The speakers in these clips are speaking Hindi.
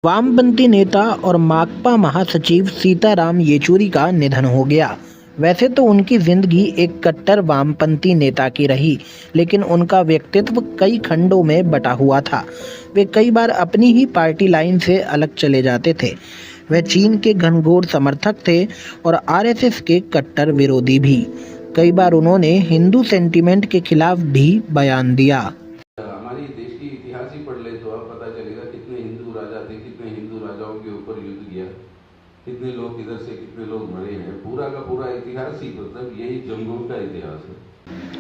वामपंथी नेता और माकपा महासचिव सीताराम येचुरी का निधन हो गया। वैसे तो उनकी जिंदगी एक कट्टर वामपंथी नेता की रही, लेकिन उनका व्यक्तित्व कई खंडों में बटा हुआ था। वे कई बार अपनी ही पार्टी लाइन से अलग चले जाते थे। वह चीन के घनघोर समर्थक थे और आरएसएस के कट्टर विरोधी भी। कई बार उन्होंने हिंदू सेंटीमेंट के खिलाफ भी बयान दिया। हमारी देश की इतिहास ही पढ़ ले तो अब पता चलेगा कितने हिंदू राजा थे, कितने हिंदू राजाओं के ऊपर युद्ध किया, कितने लोग किधर से कितने लोग मरे हैं। पूरा का पूरा इतिहास ही मतलब यही जंगों का इतिहास है।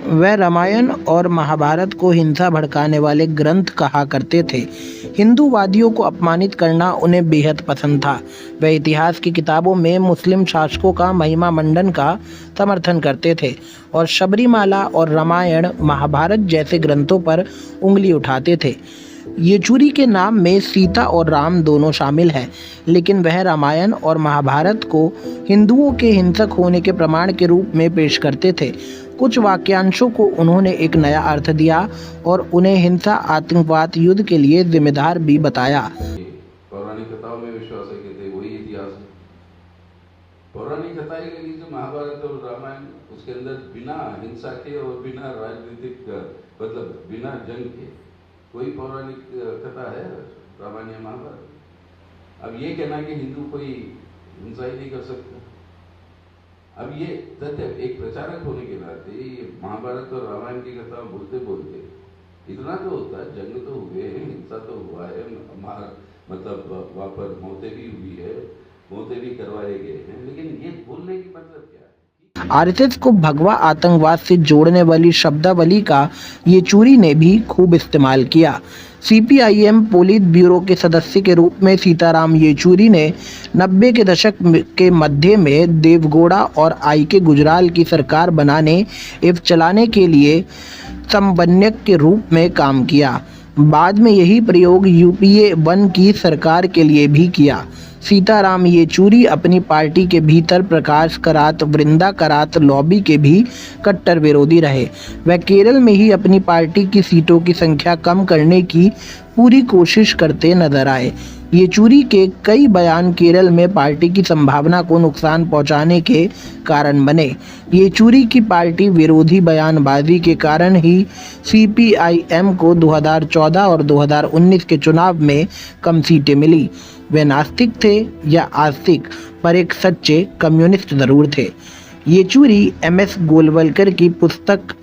वह रामायण और महाभारत को हिंसा भड़काने वाले ग्रंथ कहा करते थे। हिंदूवादियों को अपमानित करना उन्हें बेहद पसंद था। वह इतिहास की किताबों में मुस्लिम शासकों का महिमा मंडन का समर्थन करते थे और शबरीमाला और रामायण महाभारत जैसे ग्रंथों पर उंगली उठाते थे। येचुरी के नाम में सीता और राम दोनों शामिल हैं, लेकिन वह रामायण और महाभारत को हिंदुओं के हिंसक होने के प्रमाण के रूप में पेश करते थे। कुछ वाक्यांशों को उन्होंने एक नया अर्थ दिया और उन्हें हिंसा, आतंकवाद, युद्ध के लिए जिम्मेदार भी बताया। पौराणिक कथाओं में विश्वास है कि वही इतिहास है। पौराणिक कथाएं के लिए जो महाभारत और रामायण, उसके अंदर बिना हिंसा के और बिना राजनीतिक मतलब बिना जंग के कोई पौराणिक कथा है रामायण या महाभारत। अब ये कहना कि हिंदू कोई हिंसा ही नहीं कर सकता, अब ये तथ्य एक प्रचारक होने के नाते ये महाभारत और रामायण की कथा बोलते बोलते इतना तो होता है, जंग तो हुए हैं, हिंसा तो हुआ है, मतलब वहाँ पर मौतें भी हुई है, मौतें भी करवाए गए हैं, लेकिन ये बोलने की मतलब क्या है? आरएसएस को भगवा आतंकवाद से जोड़ने वाली शब्दावली का येचुरी ने भी खूब इस्तेमाल किया। सीपीआईएम पोलित ब्यूरो के सदस्य के रूप में सीताराम येचुरी ने 90 के दशक के मध्य में देवगौड़ा और आईके गुजराल की सरकार बनाने एवं चलाने के लिए समन्वयक के रूप में काम किया। बाद में यही प्रयोग यूपीए 1 की सरकार के लिए भी किया। सीताराम येचुरी अपनी पार्टी के भीतर प्रकाश करात, वृंदा करात लॉबी के भी कट्टर विरोधी रहे। वह केरल में ही अपनी पार्टी की सीटों की संख्या कम करने की पूरी कोशिश करते नजर आए। येचुरी के कई बयान केरल में पार्टी की संभावना को नुकसान पहुंचाने के कारण बने। येचुरी की पार्टी विरोधी बयानबाजी के कारण ही सीपीआईएम को 2014 और 2019 के चुनाव में कम सीटें मिली। वे नास्तिक थे या आस्तिक, पर एक सच्चे कम्युनिस्ट जरूर थे। येचुरी एमएस गोलवलकर की पुस्तक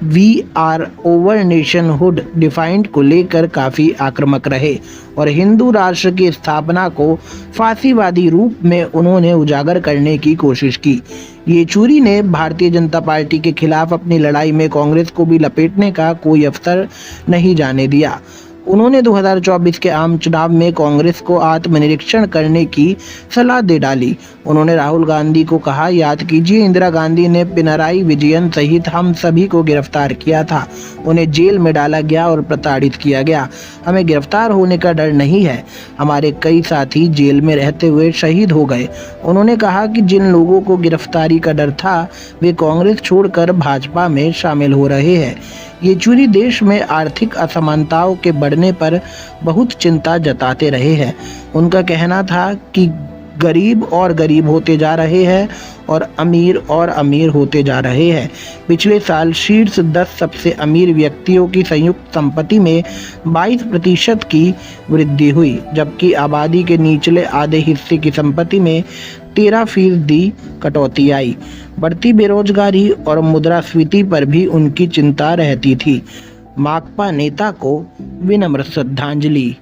we are over nationhood defined को लेकर काफ़ी आक्रामक रहे और हिंदू राष्ट्र की स्थापना को फासीवादी रूप में उन्होंने उजागर करने की कोशिश की। येचुरी ने भारतीय जनता पार्टी के खिलाफ अपनी लड़ाई में कांग्रेस को भी लपेटने का कोई अवसर नहीं जाने दिया। उन्होंने 2024 के आम चुनाव में कांग्रेस को आत्मनिरीक्षण करने की सलाह दे डाली। उन्होंने राहुल गांधी को कहा, याद कीजिए इंदिरा गांधी ने पिनराई विजयन सहित हम सभी को गिरफ्तार किया था, उन्हें जेल में डाला गया और प्रताड़ित किया गया। हमें गिरफ्तार होने का डर नहीं है। हमारे कई साथी जेल में रहते हुए शहीद हो गए। उन्होंने कहा कि जिन लोगों को गिरफ्तारी का डर था वे कांग्रेस छोड़कर भाजपा में शामिल हो रहे हैं। येचुरी देश में आर्थिक असमानताओं के बढ़ने पर बहुत चिंता जताते रहे हैं। उनका कहना था कि गरीब और गरीब होते जा रहे हैं और अमीर होते जा रहे हैं। पिछले साल शीर्ष 10 सबसे अमीर व्यक्तियों की संयुक्त संपत्ति में 22% की वृद्धि हुई, जबकि आबादी के निचले आधे हिस्से की संपत्ति में 13% कटौती आई। बढ़ती बेरोजगारी और मुद्रास्फीति पर भी उनकी चिंता रहती थी। माकपा नेता को विनम्र श्रद्धांजलि।